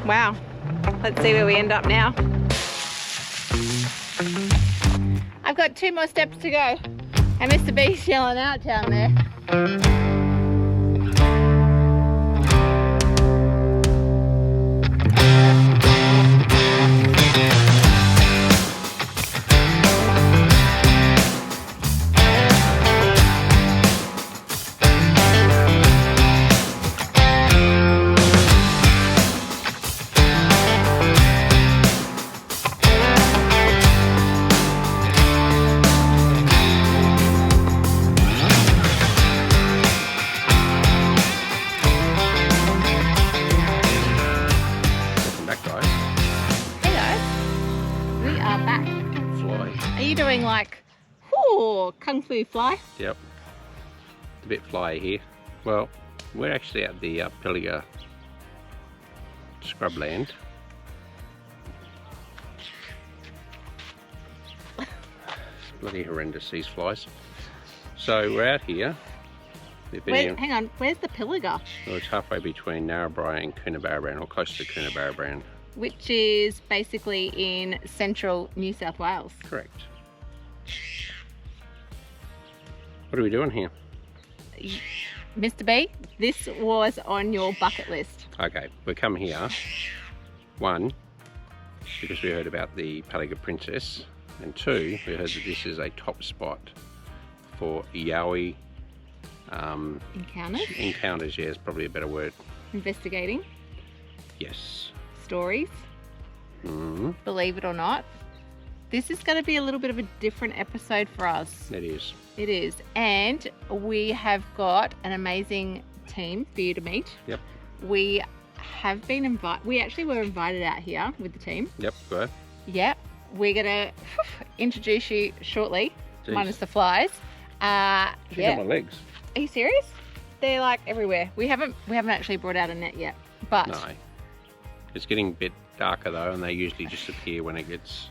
Wow. Let's see where we end up now. I've got 2 more steps to go. And Mr. B's yelling out down there. Like, oh, kung fu fly. Yep, it's a bit fly here. Well, we're actually at the Pilliga Scrub land. It's bloody horrendous, these flies. So we're out here. Hang on, where's the Pilliga? Well, it's halfway between Narrabri and Coonabarabran, or close to Coonabarabran. Which is basically in central New South Wales. Correct. What are we doing here? Mr. B, this was on your bucket list. Okay, we come here, 1, because we heard about the Pilliga Princess, and 2, we heard that this is a top spot for Yowie encounters. Encounters, yeah, is probably a better word. Investigating. Yes. Stories. Believe it or not. This is going to be a little bit of a different episode for us. It is. It is. And we have got an amazing team for you to meet. Yep. We have been invited. We actually were invited out here with the team. Yep, go. Yep. We're going to introduce you shortly, Jeez. minus the flies. Check out my legs. Are you serious? They're like everywhere. We haven't actually brought out a net yet. But no. It's getting a bit darker though, and they usually just appear when it gets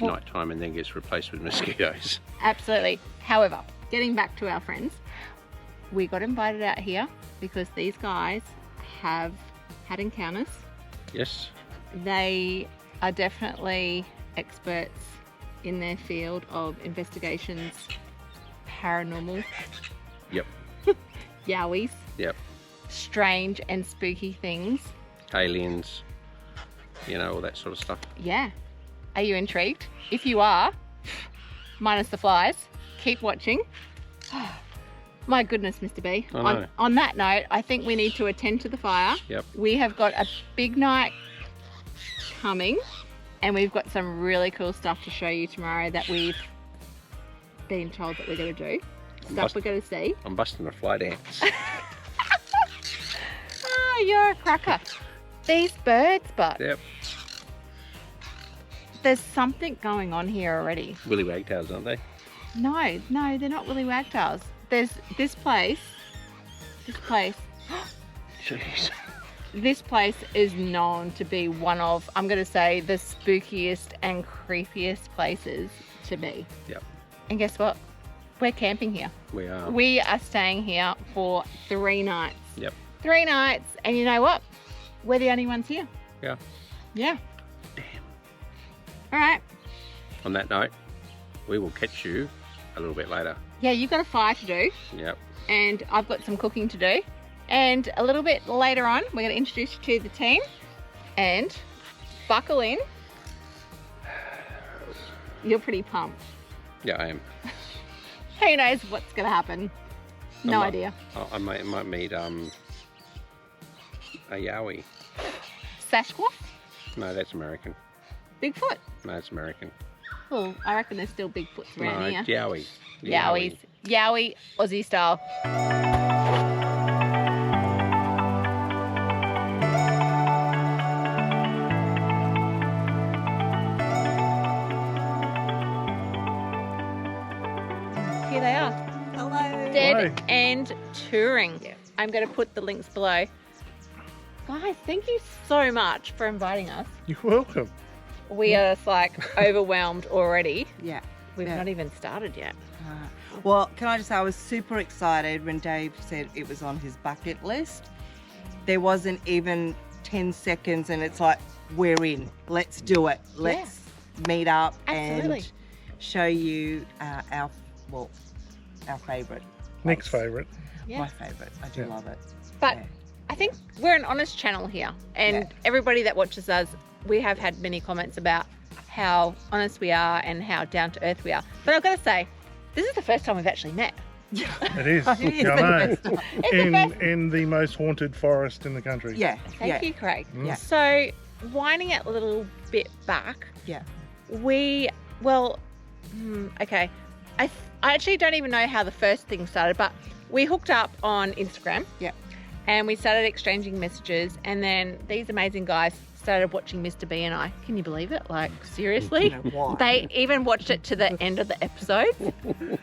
night time and then gets replaced with mosquitoes. Absolutely. However, getting back to our friends, we got invited out here because these guys have had encounters. Yes. They are definitely experts in their field of investigations, paranormal. Yep. Yowies. Yep. Strange and spooky things. Aliens. You know, all that sort of stuff. Yeah. Are you intrigued? If you are, minus the flies, keep watching. My goodness, Mr. B. On that note, I think we need to attend to the fire. Yep. We have got a big night coming, and we've got some really cool stuff to show you tomorrow that we've been told that we're going to do. Stuff we're going to see. I'm busting a fly dance. Oh, you're a cracker. These birds, but Yep. there's something going on here already. Willy wagtails, aren't they? No, they're not willy wagtails. There's this place. Jeez. This place is known to be one of, I'm going to say, the spookiest and creepiest places to be. Yep. And guess what? We're camping here. We are. We are staying here for 3 nights. Yep. 3 nights. And you know what? We're the only ones here. Yeah. Yeah. Damn. All right. On that note, we will catch you a little bit later. Yeah, you've got a fire to do. Yep. And I've got some cooking to do. And a little bit later on, we're going to introduce you to the team. And buckle in. You're pretty pumped. Yeah, I am. Who knows what's going to happen? No idea. I might meet a Yowie. Sasquatch? No, that's American. Bigfoot? No, it's American. Well, I reckon there's still Bigfoots around here. Yowie. Yowies. Yowie, Aussie style. Here they are. Hello. Dead End Touring. Yeah. I'm going to put the links below. Guys, thank you so much for inviting us. You're welcome. We are like overwhelmed already. Yeah. We've not even started yet. Well, can I just say I was super excited when Dave said it was on his bucket list. There wasn't even 10 seconds and it's like, we're in. Let's do it. Let's meet up and show you our favourite. Nick's favourite. Yeah. My favourite. I do love it. But I think we're an honest channel here, and everybody that watches us, we have had many comments about how honest we are and how down to earth we are. But I've got to say, this is the first time we've actually met. It is. It is I the know. In the most haunted forest in the country. Yeah. Thank you, Craig. Yeah. So, winding it a little bit back, okay. I actually don't even know how the first thing started, but we hooked up on Instagram. Yeah. And we started exchanging messages, and then these amazing guys started watching Mr. B and I. Can you believe it? Like, seriously? They even watched it to the end of the episode.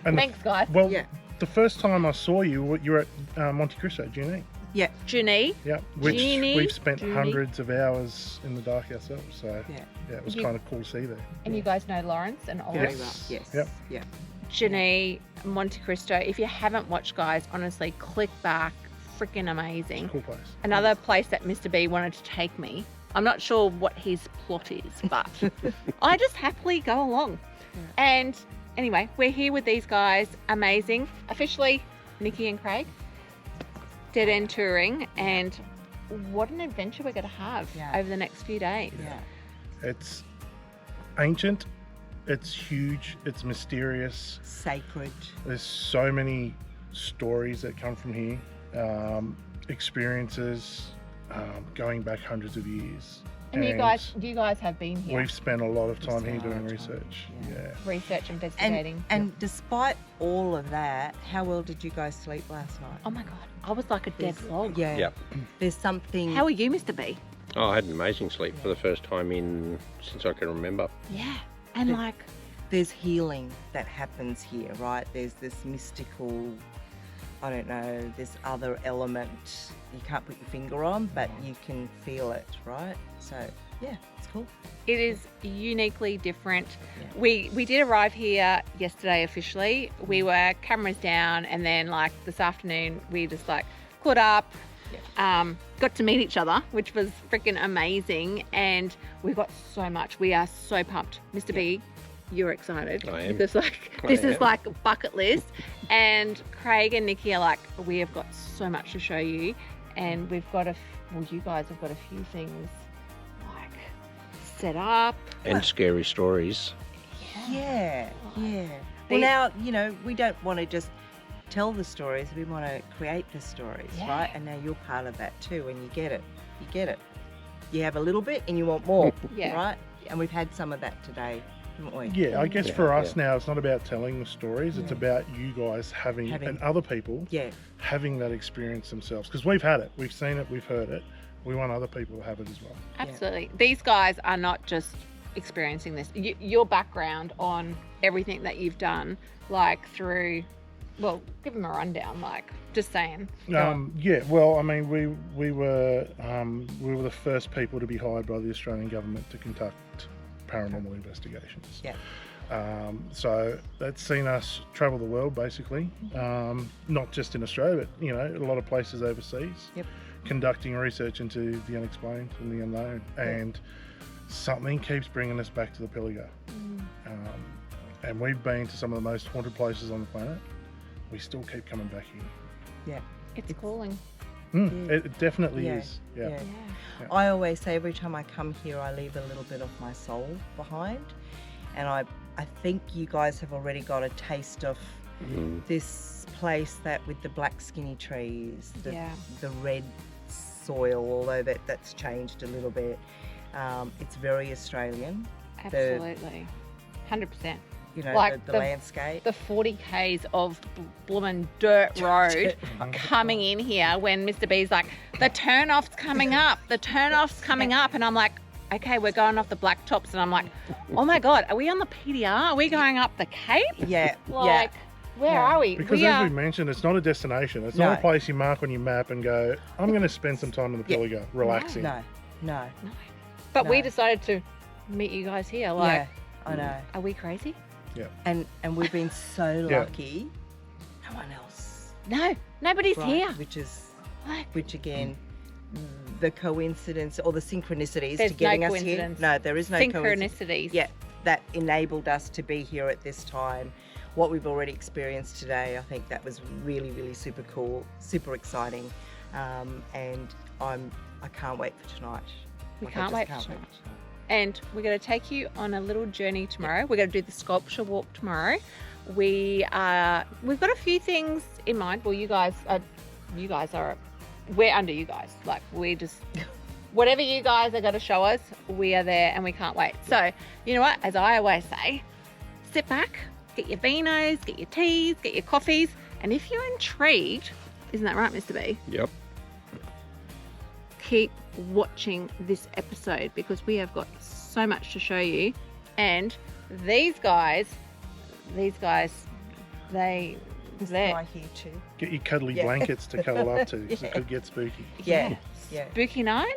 Thanks, guys. Well, the first time I saw you, you were at Monte Cristo, Junie. Yeah. Junie. Yeah, which we've spent hundreds of hours in the dark ourselves. So, it was kind of cool to see there. And you guys know Lawrence and Oliver. Yes. Yep. Yeah. Junie, Monte Cristo. If you haven't watched, guys, honestly, click back. Freaking amazing. Cool place. Another place that Mr. B wanted to take me. I'm not sure what his plot is, but I just happily go along. And anyway, we're here with these guys. Amazing. Officially, Nikki and Craig. Dead End Touring. And what an adventure we're going to have over the next few days. Yeah. It's ancient. It's huge. It's mysterious. Sacred. There's so many stories that come from here. Experiences going back hundreds of years. And you guys have been here. We've spent a lot of time here doing research. Research, investigating. And despite all of that, how well did you guys sleep last night? Oh my God, I was like a dead log. Yeah. Yep. There's something. How are you, Mr. B? Oh, I had an amazing sleep for the first time since I can remember. Yeah. And there's healing that happens here, right? There's this mystical, I don't know, this other element you can't put your finger on, but you can feel it, right? So, yeah, it's cool. It is uniquely different. Yeah. We did arrive here yesterday officially. We were cameras down, and then like this afternoon we just like caught up, got to meet each other, which was freaking amazing, and we've got so much. We are so pumped. Mr. B, you're excited. I am. Because this is like a bucket list, and Craig and Nikki are like, we have got so much to show you, and we've got you guys have got a few things like set up and scary stories. Yeah. Well, now we don't want to just tell the stories; we want to create the stories, right? And now you're part of that too, and you get it. You have a little bit, and you want more, right? And we've had some of that today. Yeah, I guess for us now, it's not about telling the stories. It's about you guys having and other people having that experience themselves. Because we've had it, we've seen it, we've heard it. We want other people to have it as well. Absolutely. Yeah. These guys are not just experiencing this. Your background on everything that you've done, like through, well, give them a rundown. Like, just saying. Yeah. Well, I mean, we were the first people to be hired by the Australian government to conduct paranormal investigations. Yeah. So that's seen us travel the world basically, not just in Australia, but a lot of places overseas, conducting research into the unexplained and the unknown, and something keeps bringing us back to the Pilliga. And we've been to some of the most haunted places on the planet. We still keep coming back here. Yeah. It's calling. It definitely is. Yeah. I always say every time I come here, I leave a little bit of my soul behind, and I think you guys have already got a taste of this place that with the black skinny trees, the red soil, although that's changed a little bit. It's very Australian. Absolutely, 100%. Like the landscape. The 40 Ks of bloomin' dirt road coming in here when Mr. B's like, the turn-off's coming up, and I'm like, okay, we're going off the black tops, and I'm like, oh my God, are we on the PDR? Are we going up the Cape? Yeah. Where are we? Because as we mentioned, it's not a destination. It's not a place you mark on your map and go, I'm going to spend some time in the Pilliga, relaxing. No. But we decided to meet you guys here. Like, I know. Are we crazy? Yeah. And we've been so lucky. No one else. No, nobody's here. Which again, the coincidence or the synchronicities There's to getting no us here. coincidence. No, there is no coincidence. Synchronicities. Yeah, that enabled us to be here at this time. What we've already experienced today, I think that was really, really super cool, super exciting, and I can't wait for tonight. We Like, I can't just wait can't for wait tonight. And we're going to take you on a little journey tomorrow. We're going to do the sculpture walk tomorrow. We've got a few things in mind. Well, you guys are, we're under you guys. Like, we just, whatever you guys are going to show us, we are there and we can't wait. So, you know what? As I always say, sit back, get your vinos, get your teas, get your coffees. And if you're intrigued, isn't that right, Mr. B? Yep. Keep watching this episode because we have got so much to show you. And these guys, they're Right here too. Get your cuddly Yeah. blankets to cuddle up to, 'cause Yeah. it could get spooky. Yeah, yeah. spooky night.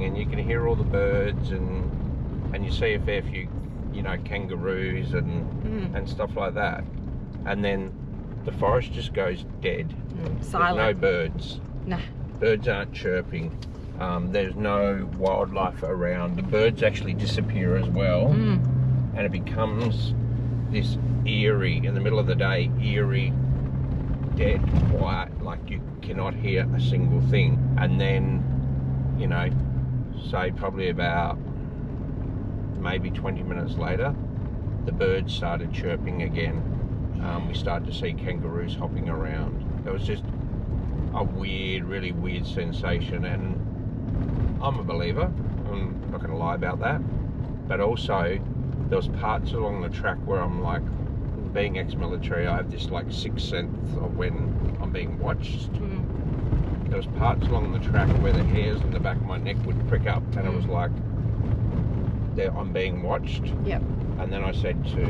chirping, and you can hear all the birds, and you see a fair few, you know, kangaroos and stuff like that. And then the forest just goes dead. Silent. There's no birds. Nah. Birds aren't chirping. There's no wildlife around. The birds actually disappear as well, and it becomes this eerie, in the middle of the day, eerie, dead quiet, like you cannot hear a single thing. And then, you know, say probably about maybe 20 minutes later, the birds started chirping again. We started to see kangaroos hopping around. It was just a weird, really weird sensation, and I'm a believer, I'm not going to lie about that, but also there was parts along the track where I'm like, being ex-military, I have this like sixth sense of when I'm being watched. There was parts along the track where the hairs on the back of my neck would prick up, and it was like, I'm being watched. Yep. And then I said to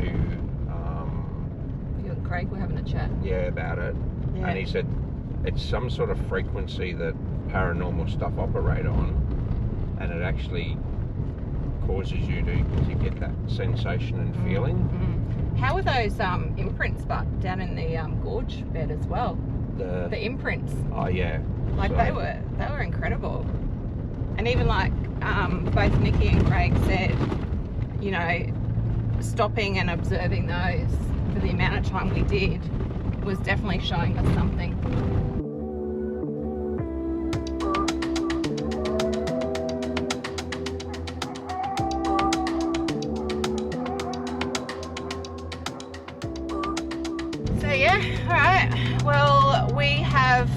You and Craig were having a chat. yeah, about it, and he said it's some sort of frequency that paranormal stuff operate on, and it actually causes you to get that sensation and feeling. How were those imprints, but down in the gorge bed as well? The imprints. Oh yeah. Like they were incredible. And even like both Nikki and Craig said, you know, stopping and observing those for the amount of time we did was definitely showing us something. So yeah, all right. Well, we have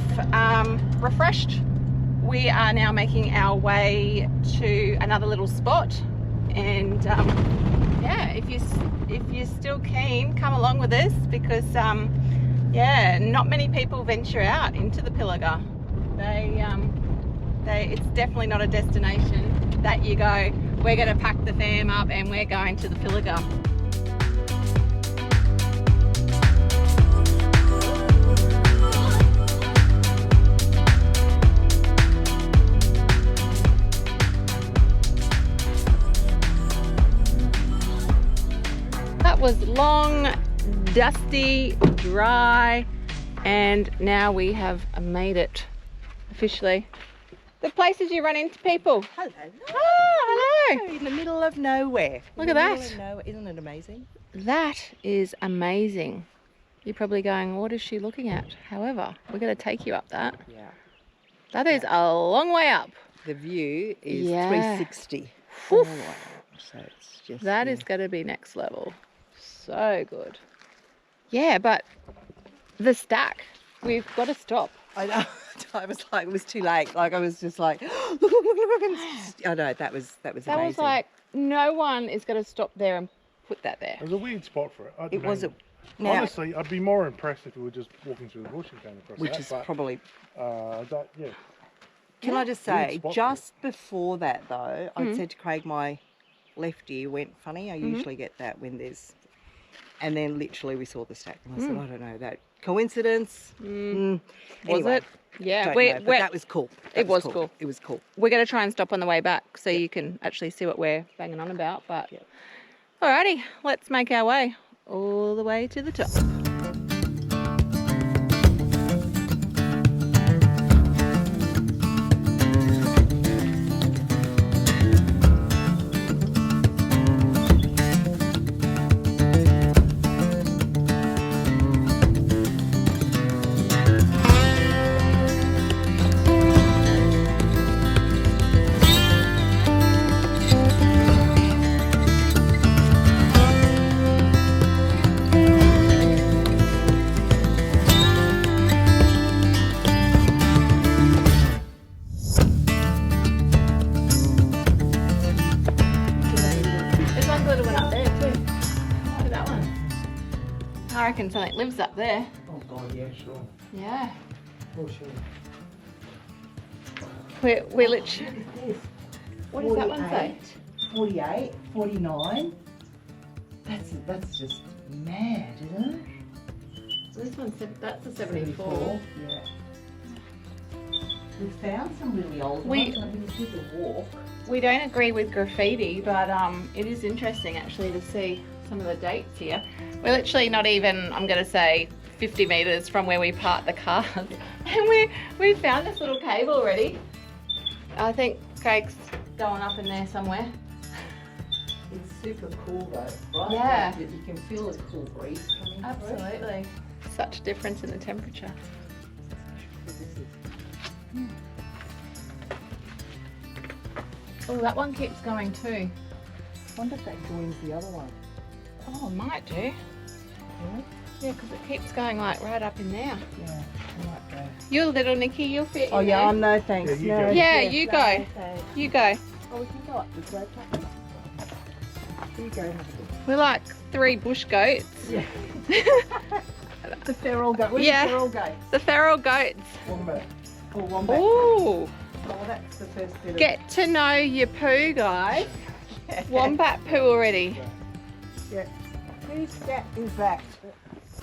refreshed. We are now making our way to another little spot, and yeah, if you're still keen, come along with us, because yeah, not many people venture out into the Pilliga. It's definitely not a destination that you go, we're going to pack the fam up and we're going to the Pilliga. That was long, dusty, dry, and now we have made it officially. The places you run into people. Hello. Oh, hello. In the middle of nowhere. Look at that. Isn't it amazing? That is amazing. You're probably going, what is she looking at? However, we're going to take you up that. Yeah. That is a long way up. The view is Yeah. 360. Oof. So it's just That is going to be next level. So good. Yeah, but the stack, we've got to stop. I know. I was like, it was too late. Like I was just like, look. I know that was amazing. That was like, no one is going to stop there and put that there. It was a weird spot for it. It was now, honestly, I'd be more impressed if we were just walking through the bush and came across which that. is but, probably. yeah. Can I just Weird say, spot just before that though, I said to Craig, my left ear went funny. I usually get that when there's, and then literally we saw the stack, and I said, I don't know, that coincidence. Was Anyway, it? Yeah, don't know, but that was cool. It was cool. It was cool. We're going to try and stop on the way back so you can actually see what we're banging on about. But alrighty, let's make our way all the way to the top. I reckon something lives up there. Oh God, yeah, sure. Yeah. Oh, sure. We're literally... What does that one say? 48, 49. That's just mad, isn't it? So this one's, that's a 74. Yeah. We found some really old ones. I mean, we did a walk. We don't agree with graffiti, but it is interesting actually to see some of the dates here. We're literally not even, I'm going to say, 50 metres from where we parked the cars. And we found this little cave already. I think Craig's going up in there somewhere. It's super cool though, right? Yeah. Like, you can feel the cool breeze coming through. Absolutely. Such a difference in the temperature. Oh, that one keeps going too. I wonder if that joins the other one. Oh, it might do. Really? Yeah, because it keeps going like right up in there. Yeah, I might go. You're little Nikki, you'll fit in Oh yeah, there. no thanks. Yeah, you no, go. Yeah, yes, you no, go. thanks. You go. Oh, we can go up this way, can't we? You go. We're like 3 bush goats. Yeah. The feral goat. Where's Yeah. the feral goats? The feral goats. Wombat. Oh, wombat. Ooh. Oh, that's the first bit Get to know your poo, guys. of Wombat poo already. Yeah. Whose cat is that?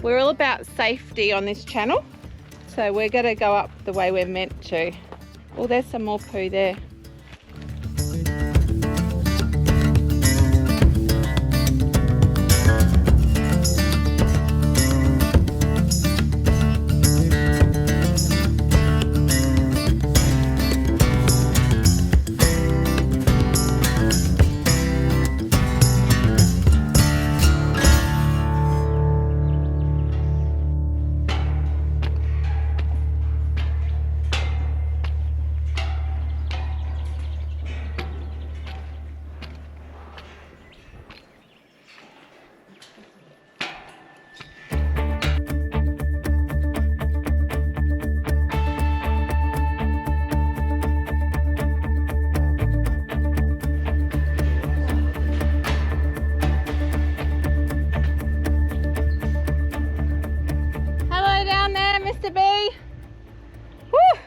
We're all about safety on this channel. So we're going to go up the way we're meant to. Oh, there's some more poo there. Mr. B. Woo!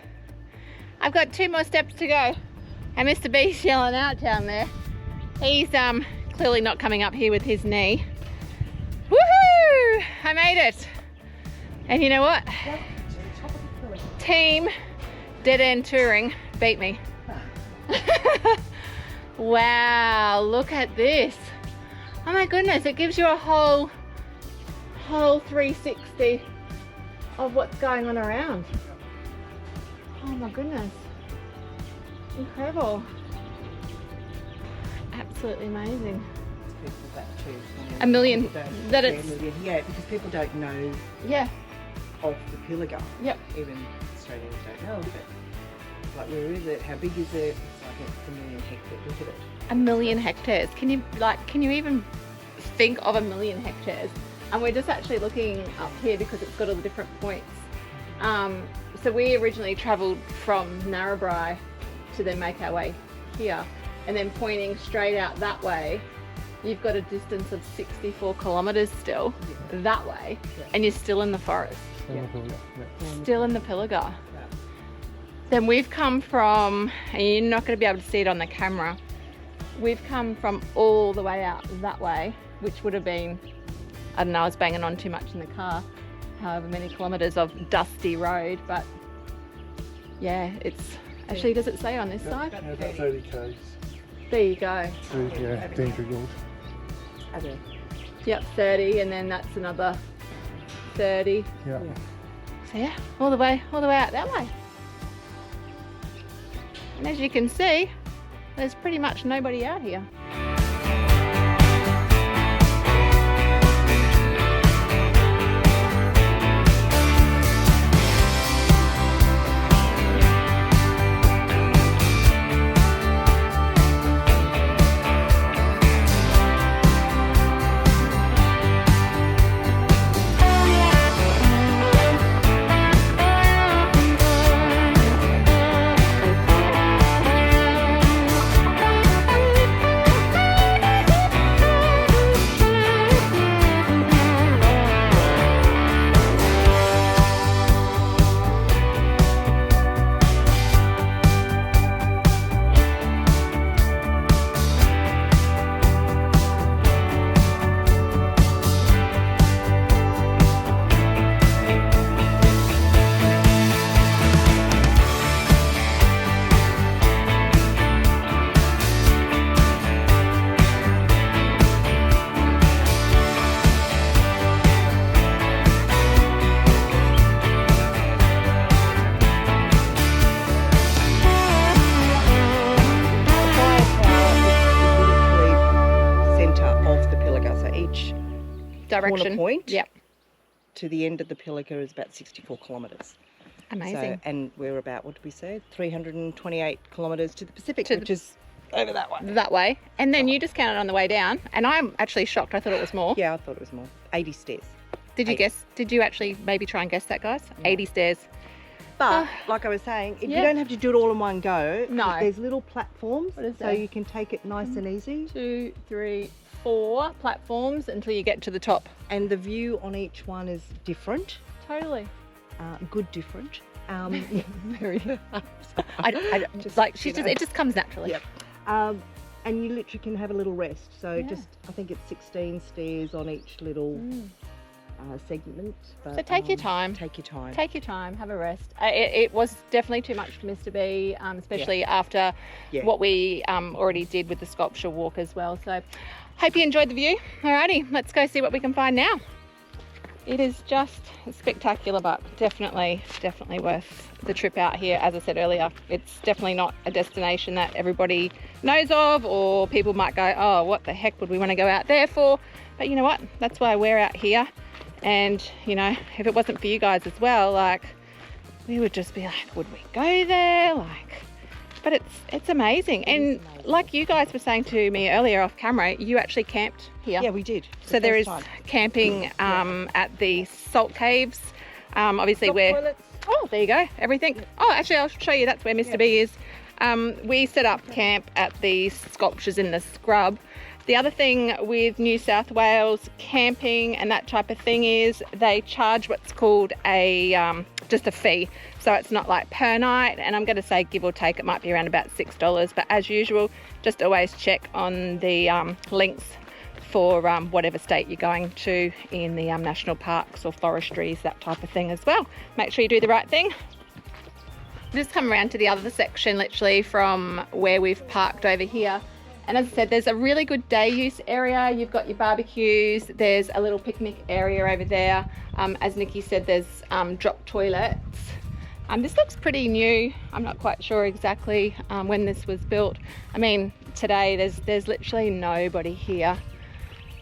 I've got 2 more steps to go. And Mr. B's yelling out down there. He's clearly not coming up here with his knee. Woohoo! I made it. And you know what? Team Dead End Touring beat me. Wow, look at this. Oh my goodness, it gives you a whole 360 of what's going on around. Oh my goodness. Incredible. Absolutely amazing. People that too. A million. That it's, yeah, because people don't know yeah. of the Pilliga. Yep. Even Australians don't know of it. Like, where is it? How big is it? It's like it's 1 million hectares. Look at it. 1 million hectares. Can you even think of 1 million hectares? And we're just actually looking up here because it's got all the different points. So we originally travelled from Narrabri to then make our way here, and then pointing straight out that way, you've got a distance of 64 kilometres still that way, and you're still in the forest. Still in the Pilliga. Then we've come from, and you're not going to be able to see it on the camera, we've come from all the way out that way, which would have been, I don't know, I was banging on too much in the car, however many kilometres of dusty road, but yeah, it's, actually, does it say on this side? Yeah, about 30 k's. There you go. Yeah, Danger Gold. Okay. Yep, 30, and then that's another 30. Yeah. So yeah, all the way out that way. And as you can see, there's pretty much nobody out here. direction. corner point Yep. to the end of the Pilliga is about 64 kilometres. Amazing. So, and we're about, what did we say, 328 kilometres to the Pacific, To which is over that way. That way. And then you just counted on the way down. And I'm actually shocked. I thought it was more. Yeah, I thought it was more. 80 stairs. Did you 80. guess? Did you actually maybe try and guess that, guys? No. 80 stairs. But, like I was saying, Yeah. you don't have to do it all in one go. No. There's little platforms, What is so there? you can take it nice and easy. 2, 3, 4 platforms until you get to the top. And the view on each one is different, Totally. good different. Very. I Just, like you know. it just comes naturally. Yep. And you literally can have a little rest. So Yeah. just, I think it's 16 stairs on each little segment. But, So take your time. Take your time. Take your time, have a rest. It was definitely too much for Mr. B, especially after what we already did with the sculpture walk as well. So hope you enjoyed the view. Alrighty, let's go see what we can find now. It is just spectacular, but definitely worth the trip out here. As I said earlier, it's definitely not a destination that everybody knows of, or people might go, oh, what the heck would we want to go out there for? But you know what? That's why we're out here. And, you know, if it wasn't for you guys as well, like, we would just be like, would we go there? Like, but it's amazing. And like you guys were saying to me earlier off camera, you actually camped here. Yeah, we did. So there is camping at the salt caves. Obviously Toilets. oh, there you go, everything. Oh, actually I'll show you, that's where Mr. B is. We set up camp at the sculptures in the scrub. The other thing with New South Wales camping and that type of thing is they charge what's called a just a fee. So it's not like per night, and I'm going to say give or take it might be around about $6. But as usual, just always check on the links for whatever state you're going to in the national parks or forestries, that type of thing as well. Make sure you do the right thing. Just come around to the other section, literally from where we've parked over here. And as I said, there's a really good day use area. You've got your barbecues. There's a little picnic area over there. As Nikki said, there's drop toilets. This looks pretty new. I'm not quite sure exactly when this was built. I mean, today there's literally nobody here.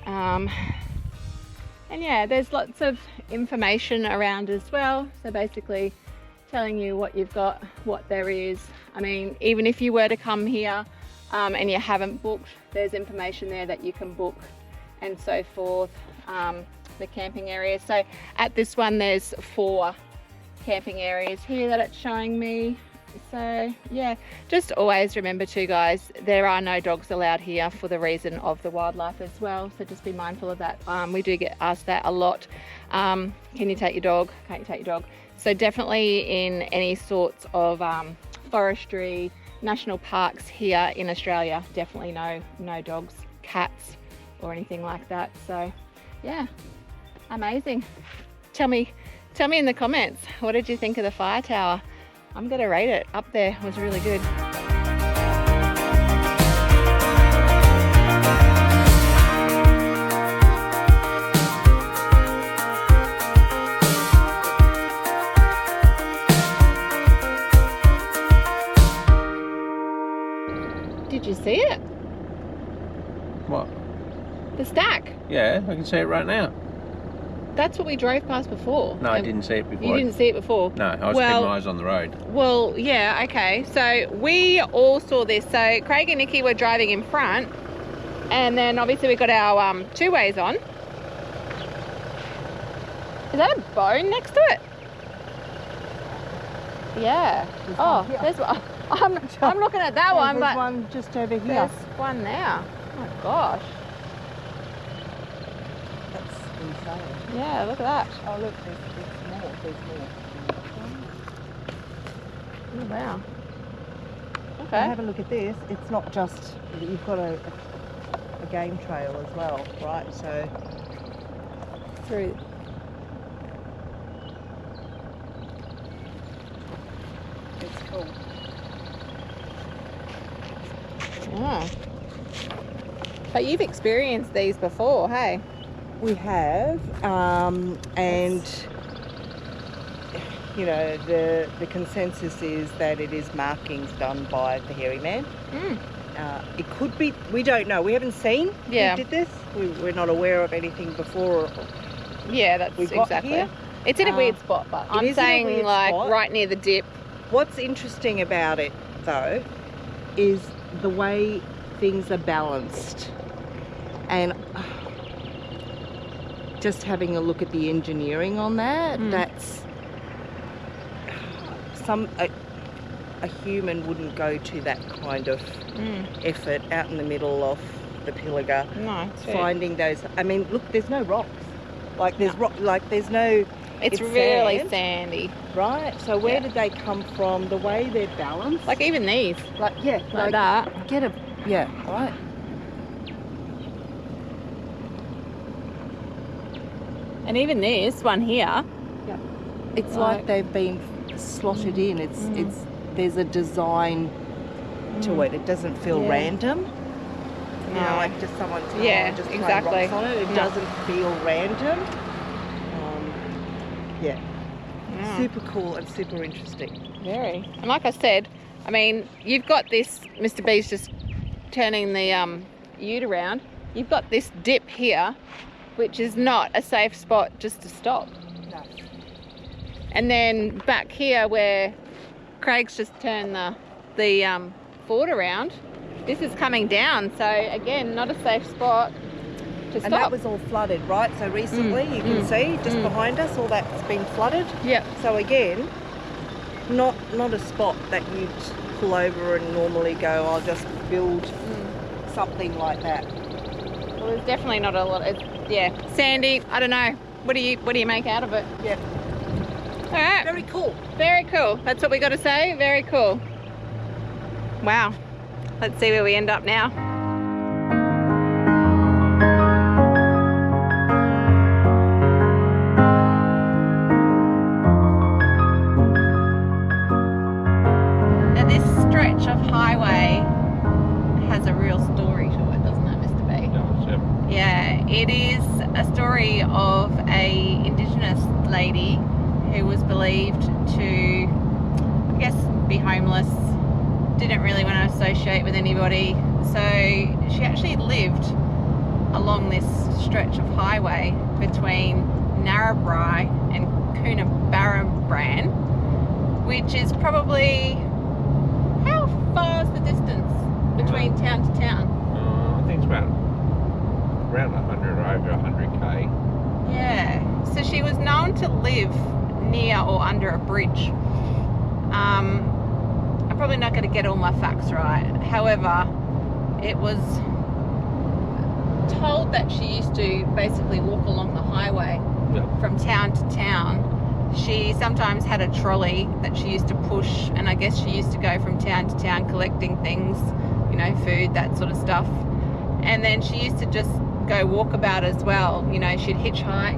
And yeah, there's lots of information around as well. So basically telling you what you've got, what there is. I mean, even if you were to come here and you haven't booked, there's information there that you can book and so forth. The camping area. So at this one, there's 4 camping areas here that it's showing me. So yeah, just always remember too, guys, there are no dogs allowed here for the reason of the wildlife as well. So just be mindful of that. We do get asked that a lot. Can you take your dog? Can't you take your dog? So definitely in any sorts of forestry, national parks here in Australia, definitely no dogs, cats or anything like that. So yeah, amazing. Tell me in the comments, what did you think of the fire tower? I'm gonna rate it. Up there was really good. Did you see it? What? The stack. Yeah, I can see it right now. That's what we drove past before. No, I didn't see it before. You didn't see it before? No, I was keeping my eyes on the road. Well, yeah, okay. So we all saw this. So Craig and Nikki were driving in front, and then obviously we got our two-ways on. Is that a bone next to it? Yeah. Oh, there's one. I'm looking at that one, there's but one just over here. there's one there. Oh my gosh. That's insane. Yeah, look at that. Oh look, there's more. There's more. Oh, wow. And Okay. have a look at this. It's not just, you've got a game trail as well, right? So Through. it's cool. Oh. But you've experienced these before, hey? We have, and you know, the consensus is that it is markings done by the hairy man. It could be, we don't know. We haven't seen Yeah. who did this. We're not aware of anything before. Yeah, that's We got exactly. here. It's in a weird spot, but It I'm is in a saying weird like spot. right near the dip. What's interesting about it, though, is the way things are balanced. And just having a look at the engineering on that, that's a human wouldn't go to that kind of effort out in the middle of the Pilliga. No, it's fair. Finding those, I mean, look, there's no rocks. Like there's there's no. It's really sand, sandy. right? So where did they come from? The way they're balanced, Like even these. like Like that. Get a right. And even this one here. It's like they've been slotted in. It's there's a design to it. It doesn't feel random. You know, like just someone's just throwing exactly. rocks on it. It doesn't feel random. Super cool and super interesting. Very. And like I said, I mean, you've got this, Mr. B's just turning the ute around. You've got this dip here, which is not a safe spot just to stop. No. And then back here where Craig's just turned the Ford around, this is coming down. So again, not a safe spot to stop. And that was all flooded, right? So recently, you can see just behind us, all that's been flooded. Yep. So again, not a spot that you'd pull over and normally go, I'll just build something like that. Well, there's definitely not a lot. Sandy. I don't know. What do you make out of it? Yeah. All right. Very cool. Very cool. That's what we got to say. Very cool. Wow. Let's see where we end up now. Now this stretch of highway has a real story to it, doesn't it, Mr. B? It does, yep. Yeah, it is a story of a Indigenous lady who was believed to, I guess, be homeless, didn't really want to associate with anybody, so she actually lived along this stretch of highway between Narrabri and Coonabarabran, which is probably, how far is the distance between town to town? I think it's about around 100 or over 100k. Yeah, so she was known to live near or under a bridge. I'm probably not going to get all my facts right. However, it was told that she used to basically walk along the highway from town to town. She sometimes had a trolley that she used to push, and I guess she used to go from town to town collecting things, you know, food, that sort of stuff. And then she used to just go walkabout as well. You know, she'd hitchhike,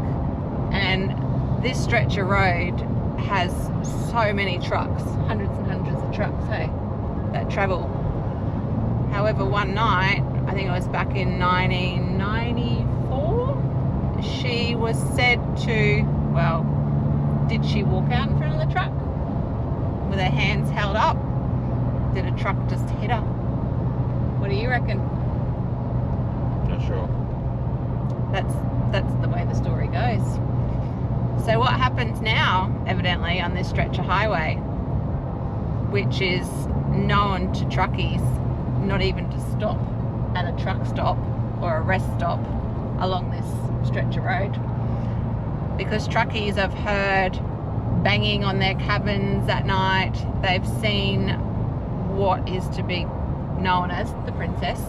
and this stretch of road has so many trucks, hundreds and hundreds of trucks, hey, that travel. However, one night, I think it was back in 1994, she was said to, well, did she walk out in front of the truck with her hands held up? Did a truck just hit her? What do you reckon? Not sure. That's the way the story goes. So what happens now, evidently, on this stretch of highway, which is known to truckies not even to stop at a truck stop or a rest stop along this stretch of road, because truckies have heard banging on their cabins at night. They've seen what is to be known as the princess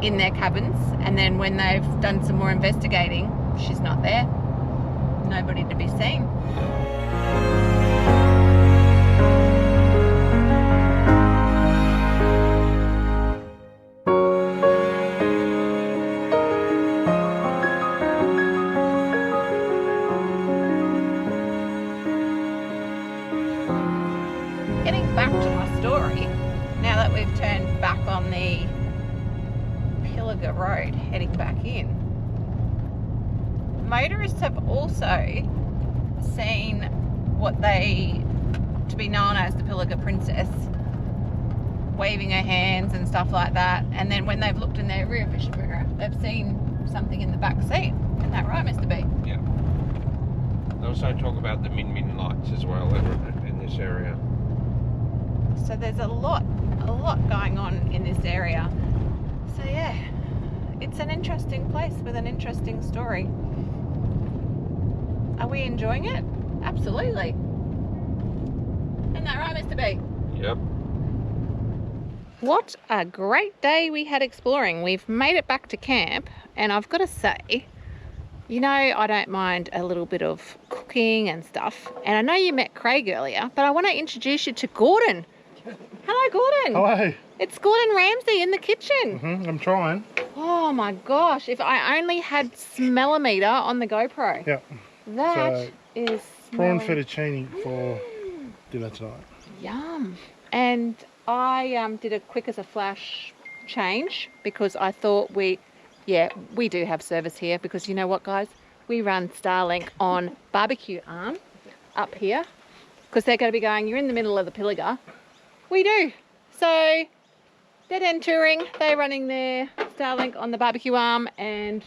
in their cabins, and then when they've done some more investigating, she's not there. Nobody to be seen. Getting back to my story, now that we've turned back on the Pilliga Road, heading back in, motorists have also seen what they to be known as the Pilliga Princess waving her hands and stuff like that. And then when they've looked in their rear vision mirror, they've seen something in the back seat. Isn't that right, Mr. B? Yeah. They also talk about the min lights as well that are in this area. So there's a lot going on in this area. So yeah, it's an interesting place with an interesting story. Are we enjoying it? Absolutely. Isn't that right, Mr. B? Yep. What a great day we had exploring. We've made it back to camp, and I've got to say, you know, I don't mind a little bit of cooking and stuff. And I know you met Craig earlier, but I want to introduce you to Gordon. Hello, Gordon. Hello. It's Gordon Ramsay in the kitchen. I'm trying. Oh my gosh, if I only had smellometer on the GoPro. Yep. That is prawn smelling. fettuccine for dinner tonight. Yum. And I did a quick as a flash change because I thought we do have service here, because you know what, guys? We run Starlink on barbecue arm up here, because they're going to be going, you're in the middle of the Pilliga. We do. So dead end touring, they're running their Starlink on the barbecue arm, and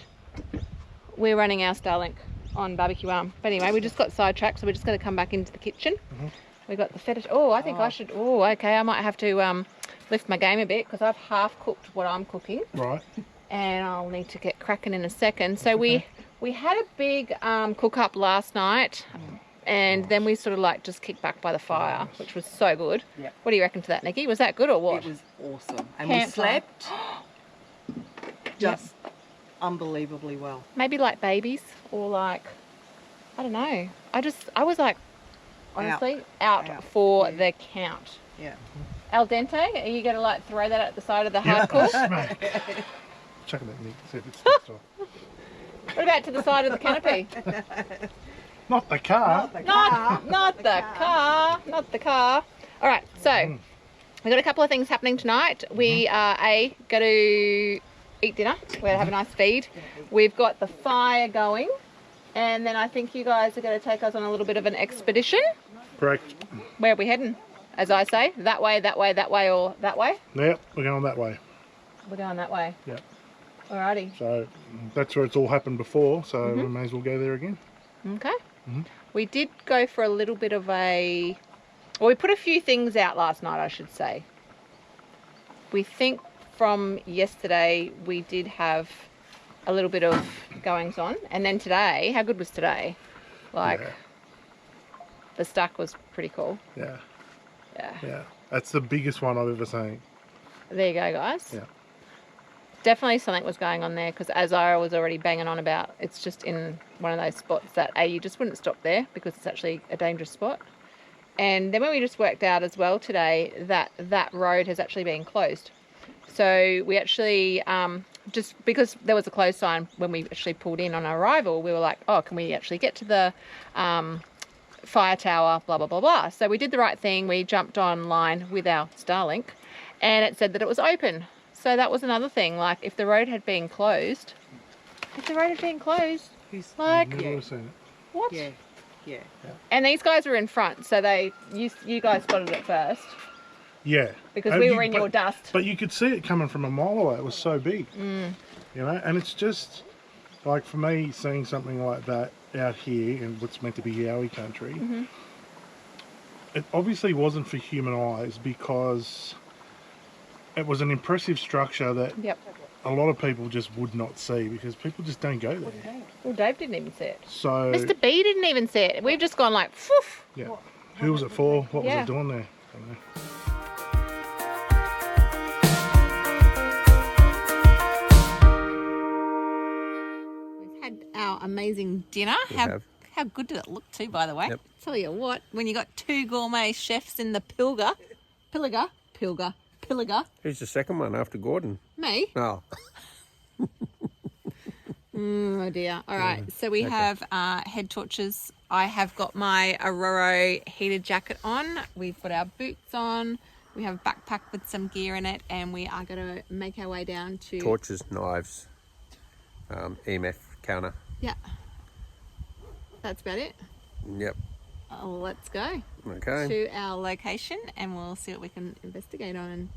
we're running our Starlink on barbecue arm. But anyway, we just got sidetracked, so we're just going to come back into the kitchen. We got the feta. Oh, I think I should. Oh, okay. I might have to lift my game a bit, because I've half cooked what I'm cooking. Right. And I'll need to get cracking in a second. So we had a big cook up last night, and then we sort of like just kicked back by the fire, which was so good. Yep. What do you reckon to that, Nikki? Was that good or what? It was awesome. And Campfire. we slept just unbelievably well. Maybe like babies, or like, I don't know. I was like, honestly, out for the count. Yeah. Al dente, are you going to like throw that at the side of the hard cook? Smack. Chuck it at Nick, see if it's fixed off. What about to the side of the canopy? Not the car. Not the car. All right, so we've got a couple of things happening tonight. We are going to eat dinner. We're going to have a nice feed. We've got the fire going, and then I think you guys are going to take us on a little bit of an expedition. Correct. Where are we heading? As I say, that way, that way, that way, or that way? Yep, we're going that way. We're going that way. Yep. Alrighty. So that's where it's all happened before, so we may as well go there again. Okay. We did go for a little bit of a... Well, we put a few things out last night, I should say. We think from yesterday we did have a little bit of goings on. And then today, how good was today? Like, the stack was pretty cool. Yeah. Yeah. Yeah. That's the biggest one I've ever seen. There you go, guys. Yeah. Definitely something was going on there, because as I was already banging on about, it's just in one of those spots that you just wouldn't stop there, because it's actually a dangerous spot. And then when we just worked out as well today that road has actually been closed. So we actually, just because there was a closed sign when we actually pulled in on our arrival, we were like, oh, can we actually get to the fire tower, blah, blah, blah, blah. So we did the right thing. We jumped online with our Starlink, and it said that it was open. So that was another thing. Like, if the road had been closed, like, Never would have seen it. what? Yeah. And these guys were in front, so you guys spotted it first, Yeah. because we were in your dust. But you could see it coming from a mile away. It was so big. You know, and it's just, like, for me, seeing something like that out here in what's meant to be Yowie country, it obviously wasn't for human eyes, because it was an impressive structure that a lot of people just would not see, because people just don't go there. Well, Dave didn't even see it. So, Mr. B didn't even see it. We've just gone like, poof. yeah. Who was it for? What was it doing there? I don't know. We've had our amazing dinner. How good did it look too, by the way? Yep. Tell you what, when you got two gourmet chefs in the Pilliga. Who's the second one after Gordon? Me? Oh. Oh dear. All right. So we have head torches. I have got my Aurora heated jacket on. We've got our boots on. We have a backpack with some gear in it, and we are going to make our way down to... Torches, knives, EMF counter. Yeah. That's about it. Yep. Let's go Okay. to our location, and we'll see what we can investigate on.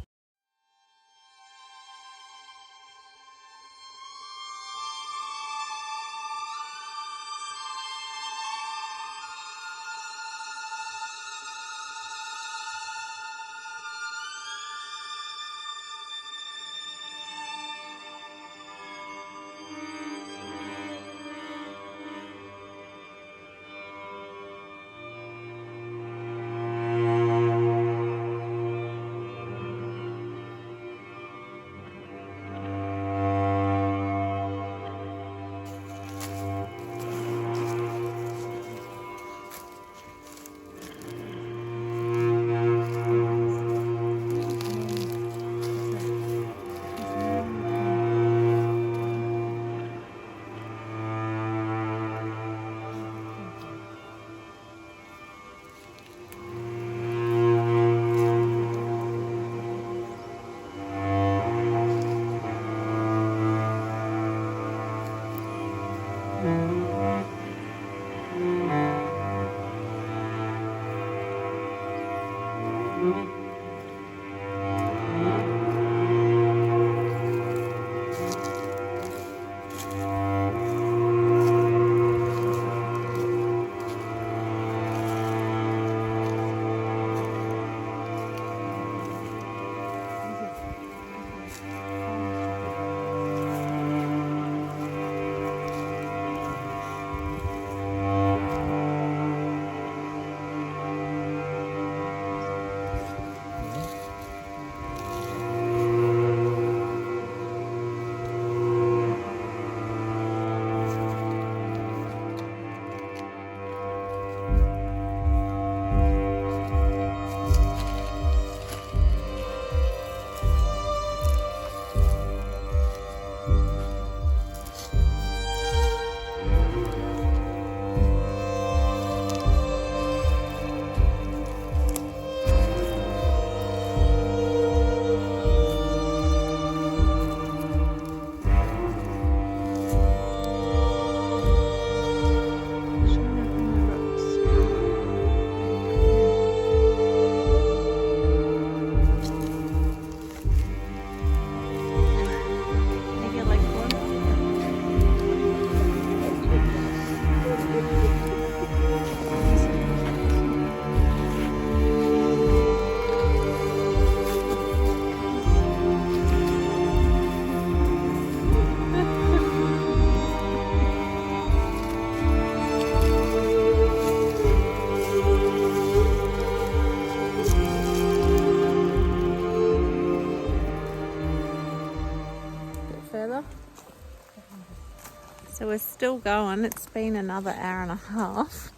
So we're still going. It's been another hour and a half.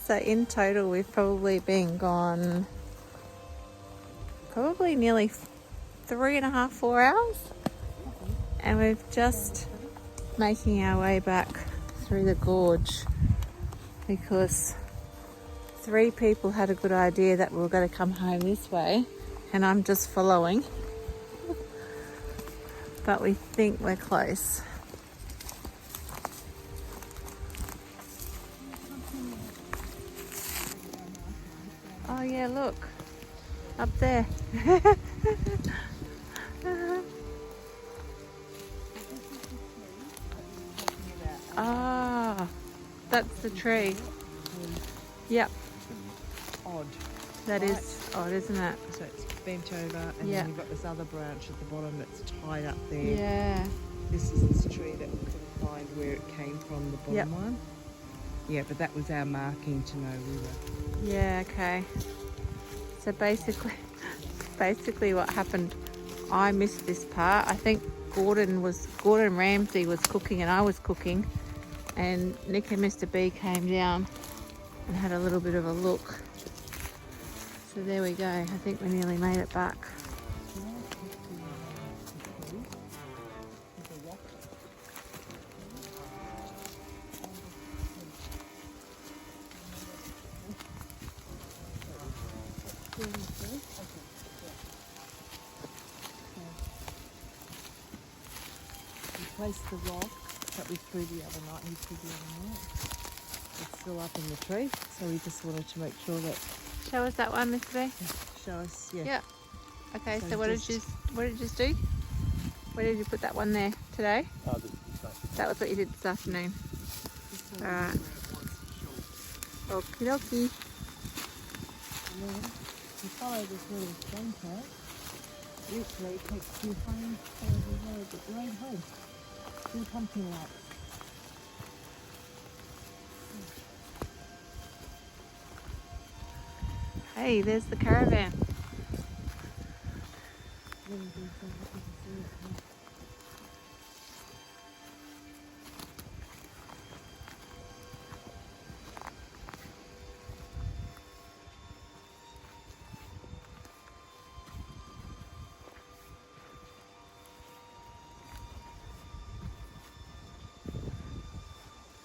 So in total, we've probably been gone probably nearly 3.5, 4 hours. And we've just making our way back through the gorge because 3 people had a good idea that we were going to come home this way, and I'm just following. But we think we're close. Oh yeah, look, up there. Ah, that's the tree. Yep. Odd. That is odd, isn't it? So it's bent over, and Yeah. then you've got this other branch at the bottom that's tied up there. Yeah. This is this tree that we couldn't find where it came from, the bottom Yep. one. Yeah, but that was our marking to know we were. Yeah, okay. So basically what happened, I missed this part. I think Gordon Ramsay was cooking and I was cooking, and Nick and Mr. B came down and had a little bit of a look. So there we go. I think we nearly made it back. Placed the rock that we threw the other night. He threw the other night. It's still up in the tree, so we just wanted to make sure that Show us that one, Mr. B. show us. Yeah. Yeah. Okay, So so what did you do? Where did you put that one there today? That was what you did this afternoon. Alright. Okie dokie. And then you follow this little stone path. Literally takes you home, follow the road, but right home. To the pumpkin light. Hey, there's the caravan.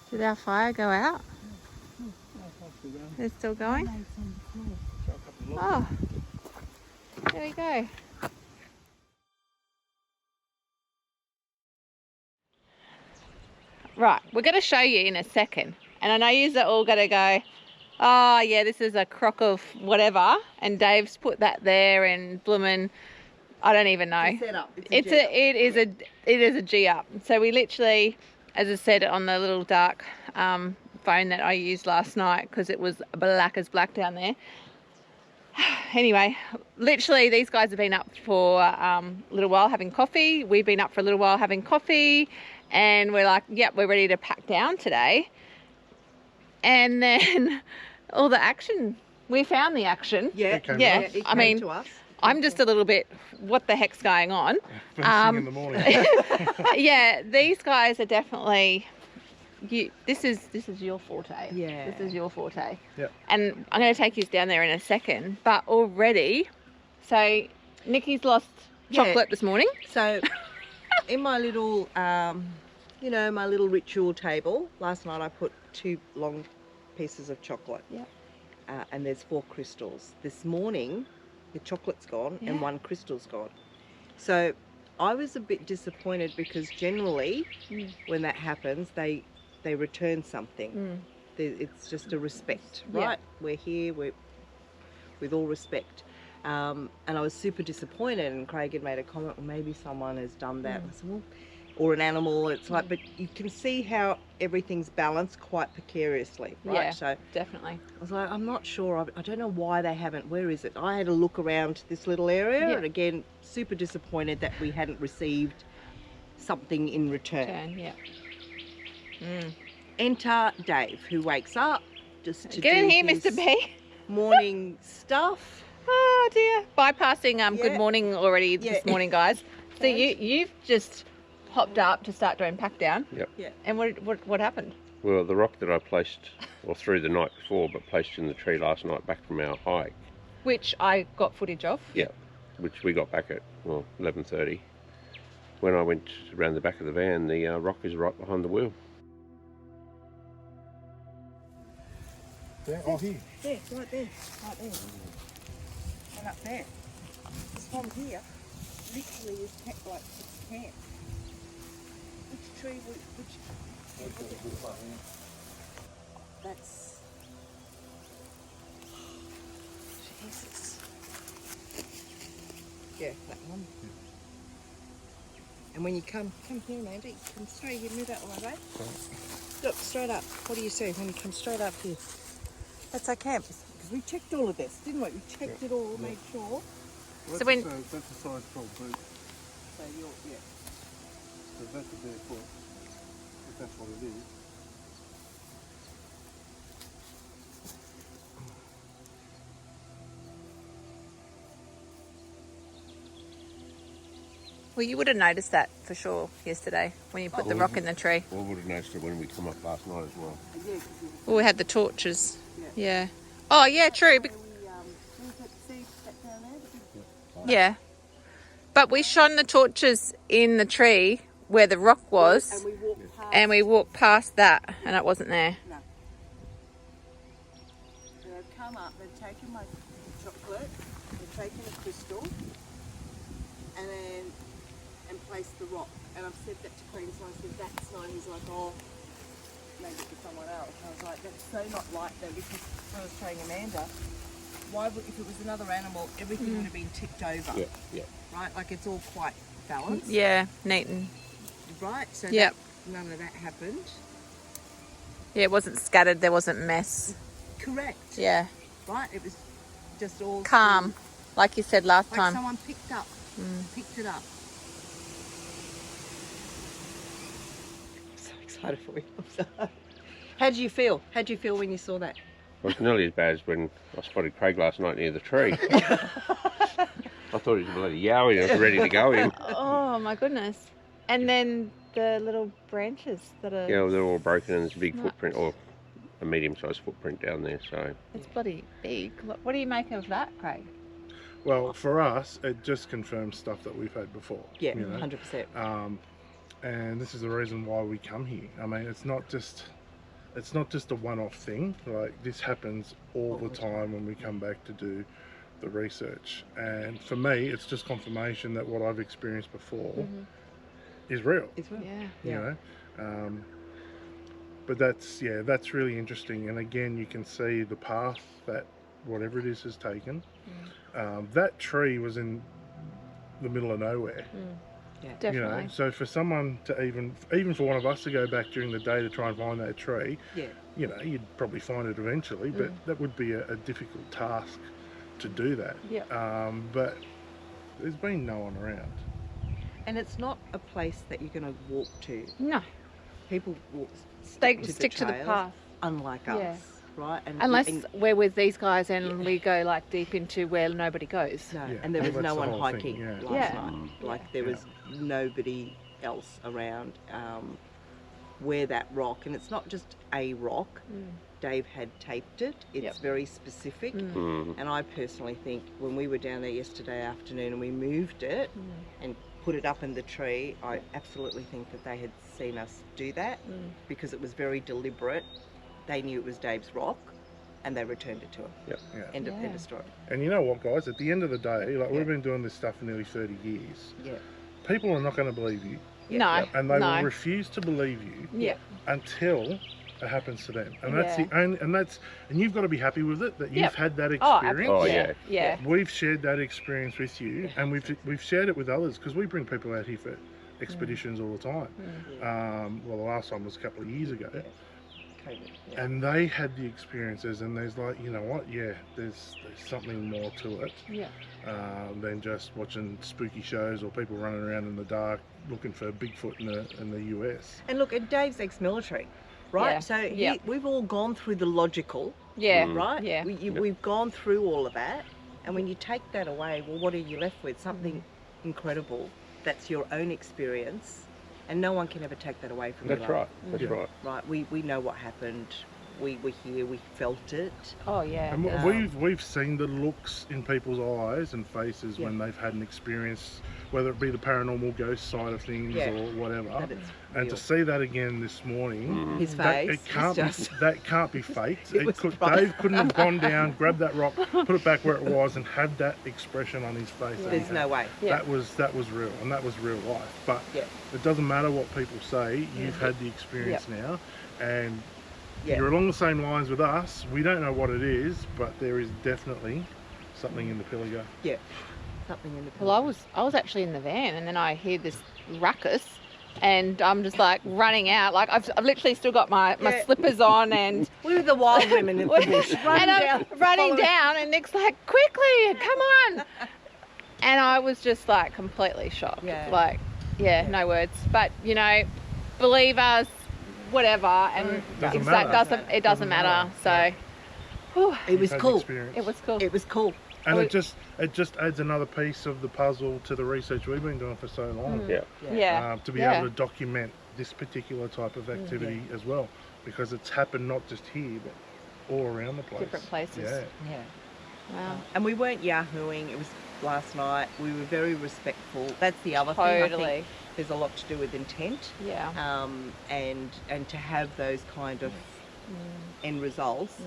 Did our fire go out? It's still going? Oh, there we go. Right, we're going to show you in a second. And I know you're all going to go, oh yeah, this is a crock of whatever. And Dave's put that there and bloomin', I don't even know. It is a G up. So we literally, as I said on the little dark phone that I used last night, because it was black as black down there. Anyway, literally these guys have been up for a little while having coffee. We've been up for a little while having coffee, and we're like, yep, we're ready to pack down today. And then all the action, we found the action. Yeah, It came I mean, to us. I'm just a little bit, what the heck's going on? First thing in the morning. Yeah, these guys are definitely, this is your forte. Yeah. This is your forte. Yep. And I'm going to take you down there in a second, but already, so Nikki's lost chocolate this morning. So in my little, my little ritual table, last night I put 2 long pieces of chocolate. Yep. And there's 4 crystals. This morning, the chocolate's gone Yeah. and 1 crystal's gone. So I was a bit disappointed because generally when that happens, they return something. It's just a respect, right? Yeah. We're here, we're with all respect. And I was super disappointed, and Craig had made a comment, well, maybe someone has done that. I said, well, or an animal. It's like, but you can see how everything's balanced quite precariously, right? Yeah, So definitely. I was like, I'm not sure. I don't know why they haven't. Where is it? I had a look around this little area, Yeah. and again, super disappointed that we hadn't received something in return. Yeah. Enter Dave, who wakes up just to Get do in here, his Mr. B. morning stuff. Oh dear. Bypassing Yeah. good morning already this Yeah. morning, guys. So you've just hopped up to start doing pack down. Yep. Yeah. And what happened? Well, the rock that I placed, or threw the night before, but placed in the tree last night back from our hike. Which I got footage of. Yeah, which we got back at, 11:30. When I went around the back of the van, the rock is right behind the wheel. There? Oh, here. There, right there, right there. And up there. This one here literally is kept like it's camp. Which tree, which that's Jesus. Yeah, that one. And when you come here, Mandy, come straight here, move out the way. Look, straight up. What do you see when you come straight up here? That's our camp. Because we checked all of this, didn't we? We checked it all, made sure. Well, So when- that's a size 12 boot. So you're, yeah. So that's a bare foot. If that's what it is. Well, you would have noticed that for sure yesterday when you put the rock in the tree. Well, we would have noticed it when we come up last night as well. Yeah, because Well, we had the torches. Yeah. Yeah. Oh, yeah, true. we put the seeds back down there. Yeah. But we shone the torches in the tree where the rock was, And we walked past. and we walked past that, and it wasn't there. No. So they've come up, they've taken my chocolate, they've taken a crystal, and placed the rock. And I've said that to Queensland, I said, that's not, he's like, oh, maybe it was someone else. And I was like, that's so not like that, because I was telling Amanda, why would, if it was another animal, everything would have been tipped over, Yeah, yeah. right? Like it's all quite balanced, Yeah, neat and right? So Yep. none of that happened. yeah, it wasn't scattered. There wasn't mess. Correct. Yeah, Right? It was just all calm, like you said last like time. someone picked it up. So excited for you. I'm sorry. How did you feel? How did you feel when you saw that? Well, it's nearly as bad as when I spotted Craig last night near the tree. I thought he was a bloody Yowie and I was ready to go in. Oh my goodness! And then the little branches that are. Yeah, they're all broken and there's a big Right. footprint, or a medium-sized footprint down there, so... It's bloody big. What do you make of that, Craig? Well, for us, it just confirms stuff that we've had before. Yeah, you know? 100%. And this is the reason why we come here. I mean, it's not just a one-off thing. Like, this happens all the time when we come back to do the research. And for me, it's just confirmation that what I've experienced before is real. It's real. Yeah. You know, but that's really interesting. And again, you can see the path that whatever it is has taken. That tree was in the middle of nowhere. Yeah. Definitely. You know, so for someone to even for one of us to go back during the day to try and find that tree, Yeah. you know, you'd probably find it eventually, but that would be a difficult task to do that. Yeah. But there's been no one around. And it's not a place that you're going to walk to. No. People walk, Stick to the trails, path. unlike Yeah. us, right? And Unless and, we're with these guys and we go like deep into where nobody goes. no, Yeah, and there was well, no that's the one whole thing, hiking yeah. last Yeah. night. Like there was nobody else around where that rock, and it's not just a rock. Dave had taped it. It's Yep. very specific. Mm. And I personally think when we were down there yesterday afternoon and we moved it and put it up in the tree, I absolutely think that they had seen us do that because it was very deliberate. They knew it was Dave's rock and they returned it to him. Yep. Yeah. End Yeah. of story. And you know what, guys? At the end of the day, like Yeah. we've been doing this stuff for nearly 30 years. Yeah. People are not going to believe you, No. and they no. will refuse to believe you Yeah. until it happens to them. And that's Yeah. the only, and you've got to be happy with it that you've Yep. had that Oh, experience. Oh, yeah. yeah. Yeah. We've shared that experience with you, and we've shared it with others because we bring people out here for expeditions all the time. Well, the last one was a couple of years ago, COVID. Yeah. and they had the experiences, and there's like, you know what? Yeah, there's something more to it Yeah. than just watching spooky shows or people running around in the dark looking for Bigfoot in the US. And look, and Dave's ex-military, right? Yeah. So Yeah. we've all gone through the logical, Yeah. right? Yeah. We've gone through all of that, and when you take that away, well, what are you left with? Something incredible that's your own experience, And no one can ever take that away from you. That's right. That's Yeah. right. Right, we know what happened. We were here, we felt it. Oh yeah. And yeah. we've seen the looks in people's eyes and faces when they've had an experience, whether it be the paranormal ghost side of things or whatever. That it's And real. to see that again this morning, His that, face, it can't it's be, that can't be faked. It was right. Dave couldn't have gone down, grabbed that rock, put it back where it was, and had that expression on his face. that he There's had. no way. Yeah. That was real, and that was real life. But Yeah. it doesn't matter what people say. You've had the experience now, and you're along the same lines with us. We don't know what it is, but there is definitely something in the Pilliga. Yeah. Something in the Well, I was actually in the van, and then I hear this ruckus, and I'm just like running out. Like I've literally still got my slippers on, and we were the wild women in the bush. and I'm running down, and Nick's like, "Quickly, come on!" And I was just like completely shocked. Yeah. Like, no words. But you know, believe us, whatever, and Doesn't matter. it doesn't matter. So, whew, It was Had the cool. experience. it was cool. It was cool. And it just adds another piece of the puzzle to the research we've been doing for so long. Yeah. Yeah. To be able to document this particular type of activity as well, because it's happened not just here but all around the place. Different places. Yeah. Yeah. Wow. And we weren't yahooing. It was last night. We were very respectful. That's the other thing. I Totally. think there's a lot to do with intent. Yeah. And to have those kind of end results,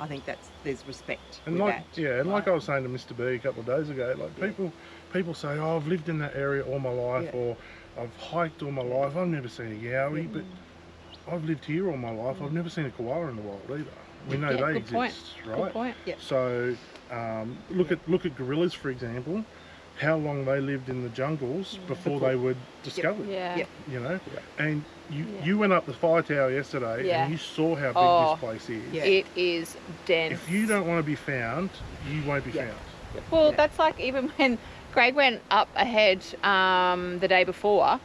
I think there's respect. And with like that. like I was saying to Mr. B a couple of days ago, like people say, "Oh, I've lived in that area all my life," or "I've hiked all my life. I've never seen a Yowie, but I've lived here all my life. I've never seen a koala in the wild either." We know they good point. exist, right? Good point. Yeah. So look at gorillas, for example. How long they lived in the jungles before they were discovered. Yeah. Yep. You know, and you went up the fire tower yesterday and you saw how big this place is. Yeah. It is dense. If you don't want to be found, you won't be found. Well, that's like even when Greg went up ahead the day before,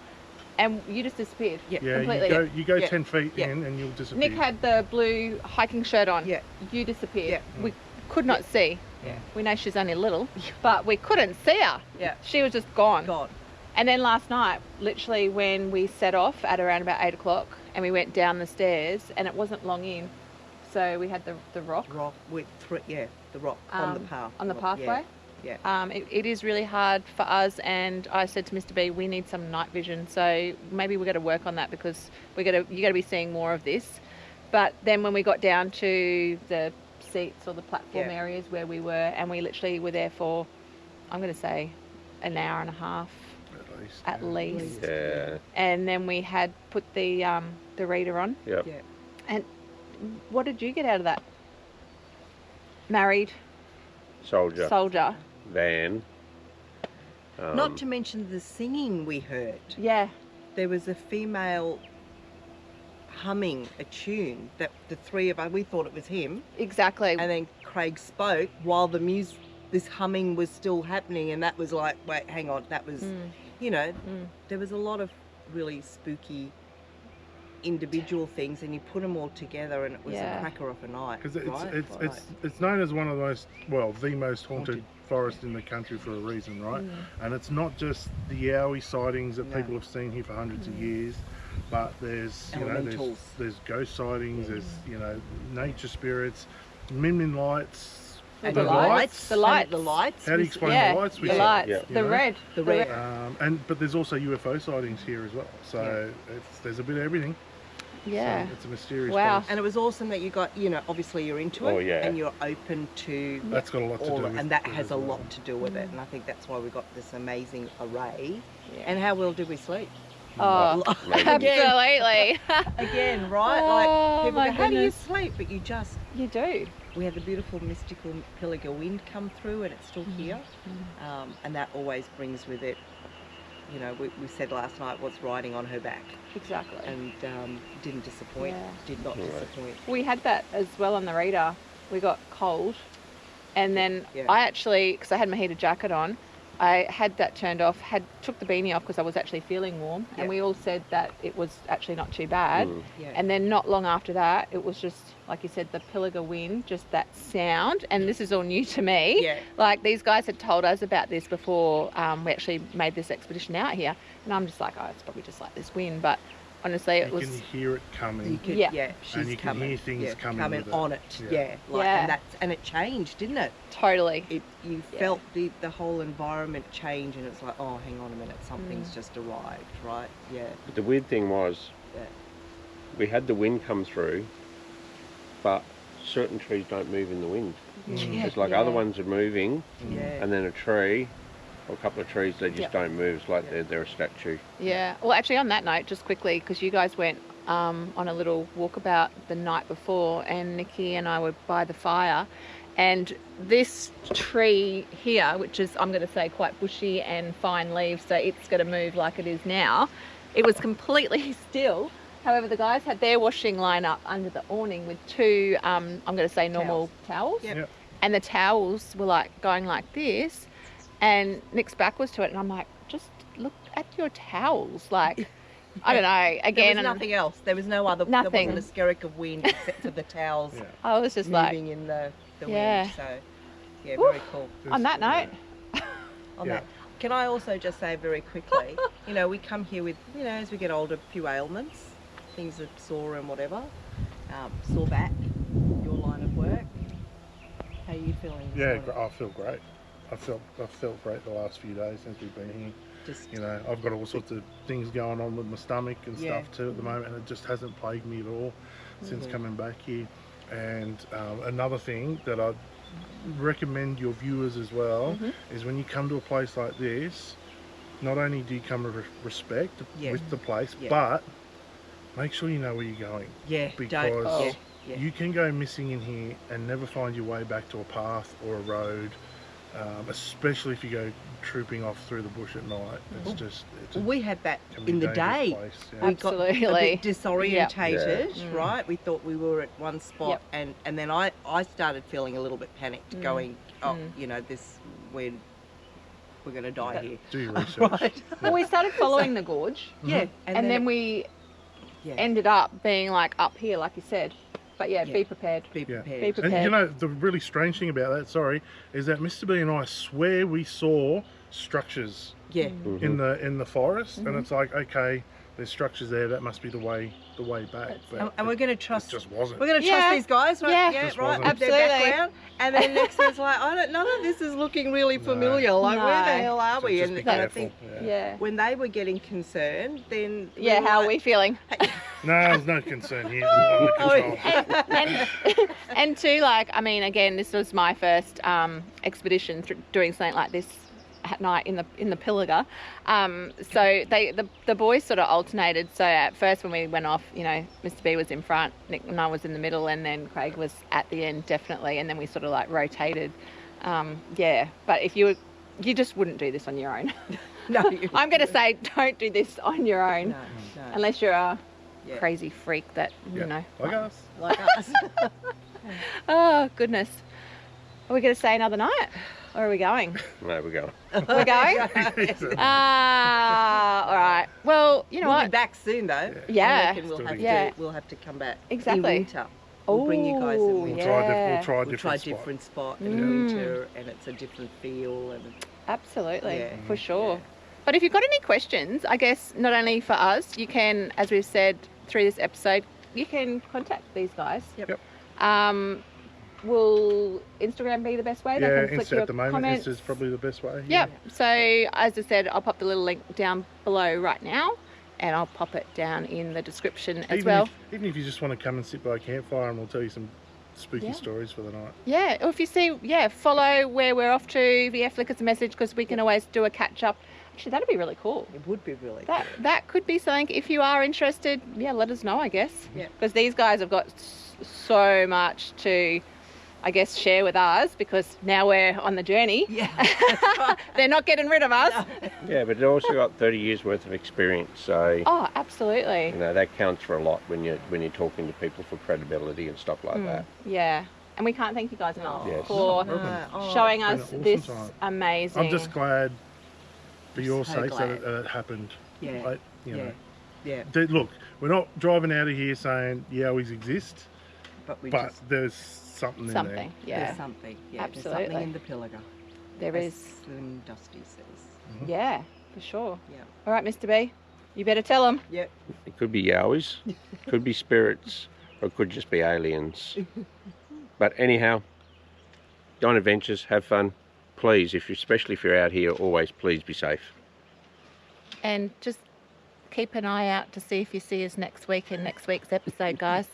and you just disappeared. Yeah. Yeah, Completely. you go Yeah. 10 feet Yeah. in and you'll disappear. Nick had the blue hiking shirt on. Yeah. You disappeared. Yeah. We could not see. Yeah. We know she's only little, but we couldn't see her. Yeah. She was just gone. God. And then last night, literally when we set off at around about 8 o'clock and we went down the stairs, and it wasn't long in. So we had the rock. Rock with the rock on the path. On the pathway. Yeah. It is really hard for us, and I said to Mr. B, we need some night vision, so maybe we've got to work on that, because you got to be seeing more of this. But then when we got down to the seats or the platform areas where we were, and we literally were there for, I'm going to say, an hour and a half at least. Yeah. And then we had put the reader on. Yep. Yeah. And what did you get out of that? Married soldier. Van. Not to mention the singing we heard. Yeah. There was a female humming a tune that the three of us, we thought it was him. Exactly. And then Craig spoke while this humming was still happening, and that was like, wait, hang on, that was, there was a lot of really spooky individual things, and you put them all together, and it was a cracker of a night. Because right? it's known as one of the most haunted forest in the country for a reason, right? And it's not just the Yowie sightings that people have seen here for hundreds of years, but there's there's ghost sightings, there's nature spirits, Min lights. And the lights. The lights. How do you explain the lights? The lights. Yeah. The red. The red. But there's also UFO sightings here as well. So there's a bit of everything. Yeah. So it's a mysterious Wow. place. And it was awesome that you got, obviously you're into it, and you're open to That's got a lot to do with it. and that has as a well. lot to do with it. And I think that's why we got this amazing array. And how well did we sleep? Oh, absolutely. Again, right? Oh, Like people my go, how do you goodness. sleep? But you just. You do. We had the beautiful mystical Pilliga wind come through, and it's still here. And that always brings with it, we said last night, what's riding on her back. Exactly. And didn't disappoint. Yeah. Did not disappoint. We had that as well on the reader. We got cold, and then Yeah. I actually, because I had my heated jacket on, I had that turned off, took the beanie off because I was actually feeling warm, and we all said that it was actually not too bad. And then not long after that, it was just, like you said, the Pilliga wind, just that sound, and this is all new to me. Like, these guys had told us about this before we actually made this expedition out here, and I'm just like, oh, it's probably just like this wind, but honestly, it was... You can hear it coming. She's and you coming. can hear things coming with on it. And it changed, didn't it? Totally. You felt the whole environment change, and it's like, oh, hang on a minute, something's just arrived, right? But the weird thing was, we had the wind come through, but certain trees don't move in the wind. It's like other ones are moving, and then a tree, or a couple of trees, they just don't move. It's like they're a statue. Yeah. Well, actually, on that note, just quickly, because you guys went on a little walkabout the night before, and Nikki and I were by the fire, and this tree here, which is, I'm going to say, quite bushy and fine leaves, so it's going to move like it is now, it was completely still. However, the guys had their washing line up under the awning with two, I'm going to say, normal towels. And the towels were like going like this, and Nick's back was to it, and I'm like, just look at your towels. Like, I don't know. Again, there was nothing else. There was no other. Nothing. There wasn't a skerrick of wind except for the towels. I was just moving in the wind. So, very cool. On that note. That. Can I also just say very quickly, you know, we come here with, you know, as we get older, a few ailments, things are sore and whatever. Sore back, your line of work. How are you feeling this morning? I feel great. I've felt great the last few days since we've been here. You know, I've got all sorts of things going on with my stomach and stuff too at the moment, and it just hasn't plagued me at all since coming back here. And another thing that I'd recommend your viewers as well is, when you come to a place like this, not only do you come with respect with the place, but make sure you know where you're going. Because you can go missing in here and never find your way back to a path or a road, especially if you go trooping off through the bush at night. It's we had that in the day. We got a bit disorientated, right? We thought we were at one spot, and then I started feeling a little bit panicked, going, you know, we're going to die here. Do your research. Well, we started following the gorge. And then we ended up being like up here, like you said. But be prepared. Be prepared. Be prepared. And you know, the really strange thing about that, is that Mr. B and I swear we saw structures in the forest, and it's like, okay, there's structures there, that must be the way back. And we're going to trust. It just wasn't. We're going to trust these guys, right? Right. Absolutely. Their background, and then next one's like, none of this is looking really familiar. Like, where the hell are we? And I think, when they were getting concerned, then how are we feeling? No, there's no concern here. And too, like, I mean, again, this was my first expedition doing something like this at night in the Pilliga. So the boys sort of alternated. So at first, when we went off, you know, Mr. B was in front, Nick and I was in the middle, and then Craig was at the end, definitely. And then we sort of like rotated. But if you just wouldn't do this on your own. No, I'm going to say, don't do this on your own, no. unless you're a crazy freak that you know, like us. Oh goodness, are we going to stay another night, or are we going? No, we're going. We're going. All right. Well, you know we'll what? Be back soon though. Yeah. We'll have to come back. Exactly. In winter. We'll bring you guys in winter. We'll try a different spot in winter, and it's a different feel. And absolutely, for sure. Yeah. But if you've got any questions, I guess not only for us, you can, as we've said through this episode, you can contact these guys. Will Instagram be the best way? Yeah, Insta at the moment is probably the best way. Yep. So as I said, I'll pop the little link down below right now, and I'll pop it down in the description as well. Even if you just want to come and sit by a campfire, and we'll tell you some spooky stories for the night. Yeah, or if you see, follow where we're off to, flick us a message, because we can always do a catch up. Actually, that'd be really cool. It would be really cool. That could be something. If you are interested, let us know, I guess. Yeah. Because these guys have got so much to, I guess, share with us, because now we're on the journey. Yeah. They're not getting rid of us. No. Yeah, but they've also got 30 years worth of experience, so absolutely. You know, that counts for a lot when you're talking to people for credibility and stuff like that. Yeah. And we can't thank you guys enough Yes. for showing us awesome this time. amazing. I'm just glad for your So sake glad. that it happened. Yeah. Like, you know. Yeah. Look, we're not driving out of here saying Yowies exist, But but there's something in there. Something, yeah. There's something. Yeah. Absolutely. There's something in the Pilliga. There as is. Slim Dusty says. Yeah, for sure. Yeah. All right, Mr. B, you better tell them. Yep. It could be Yowies, could be spirits, or it could just be aliens. But anyhow, go on adventures, have fun. Please, especially if you're out here, always please be safe. And just keep an eye out to see if you see us next week in next week's episode, guys.